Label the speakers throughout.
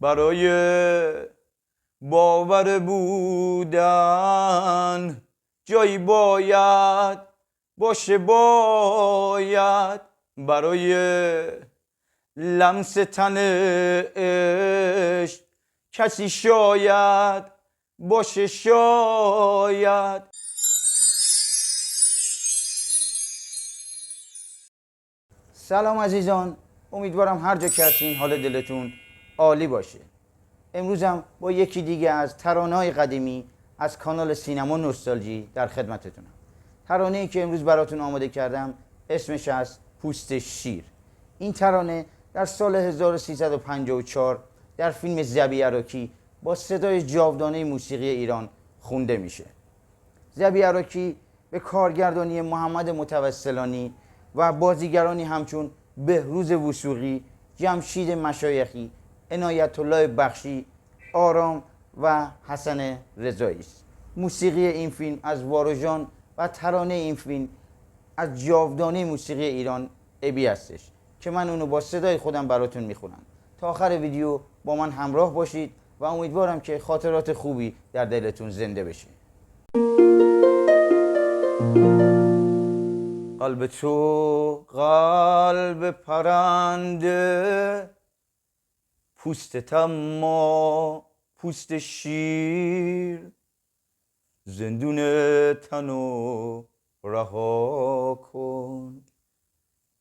Speaker 1: برای باور بودن جایی باید باشه، باید برای لمس تن عشق کسی شاید باشه، شاید. سلام عزیزان، امیدوارم هر جا که هستین حال دلتون عالی باشه. امروزم با یکی دیگه از ترانه‌های قدیمی از کانال سینما نوستالژی در خدمتتونم. ترانه‌ای که امروز براتون آماده کردم اسمش از پوست شیر. این ترانه در سال 1354 در فیلم ظبی عراکی با صدای جاودانه موسیقی ایران خونده میشه. ظبی عراکی به کارگردانی محمد متوسلانی و بازیگرانی همچون بهروز وثوقی، جمشید مشایخی، عنایت الله بخشی، آرام و حسن رضایی است. موسیقی این فیلم از واروژان و ترانه این فیلم از جاودانه موسیقی ایران ابی هستش که من اونو با صدای خودم براتون میخونم. تا آخر ویدیو با من همراه باشید و امیدوارم که خاطرات خوبی در دلتون زنده بشه. قلب تو قلب پرنده، پوست اما پوست شیر، زندون تنو رها کن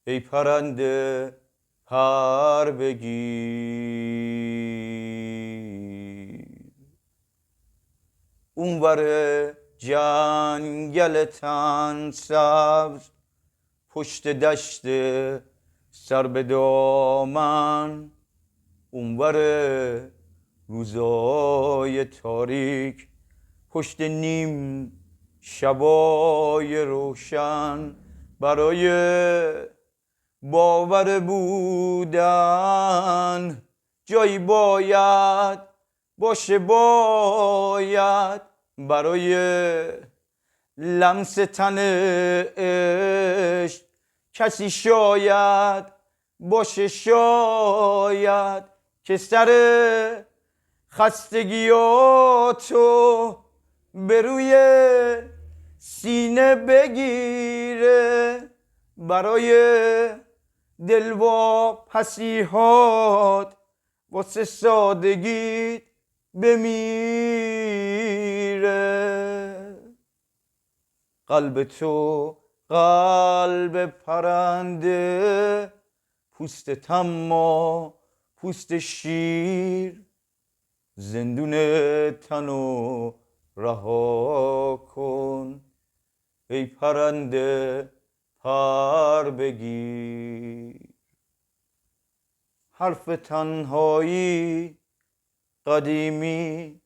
Speaker 1: ای پرنده پر بگیر. اونور جنگل تن سبز، پشت دشت سر به دامن، اونور روزای تاریک، پشت نیم شبای روشن، برای باور بودن جایی باید باشه، باید برای لمس تن عشق کسی شاید باشه، شاید که سر خستگیاتو به روی سینه بگیره، برای دلواپسی‌هات واسه سادگیت بمیره. قلب تو قلب پرنده، پوست اما پوست شیر، زندون تنو رها کن ای پرنده پر بگیر. حرف تنهایی قدیمی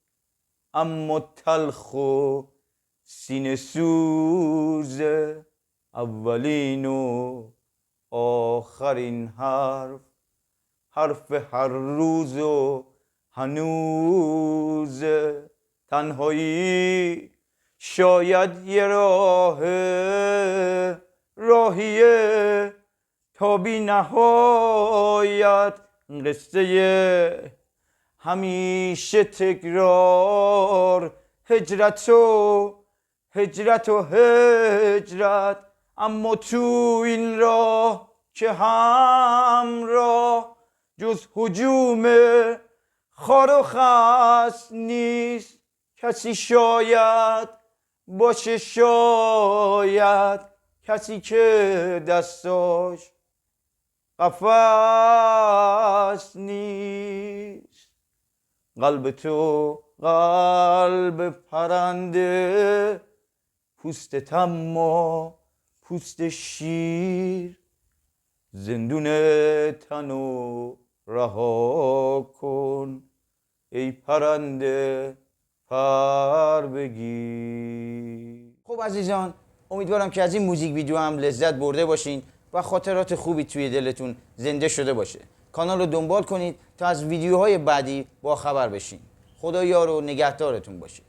Speaker 1: اما تلخ و سینه سوز، اولین و آخرین حرف هر روز و هنوز. تنهایی شاید یه راهیه تا بی نهایت، قصه همیشه تکرار، هجرت و هجرت. اما تو این راه که همراه جز هجوم خار و خس نیست، کسی شاید باشه، شاید کسی که دستاش قفس نیست. قلب تو قلب پرنده، پوست اما پوست شیر، زندون تنو رها کن ای پرنده پر بگیر. خب عزیزان، امیدوارم که از این موزیک ویدیو هم لذت برده باشین و خاطرات خوبی توی دلتون زنده شده باشه. کانال رو دنبال کنید تا از ویدیوهای بعدی با خبر بشین. خدا یار و نگهدارتون باشه.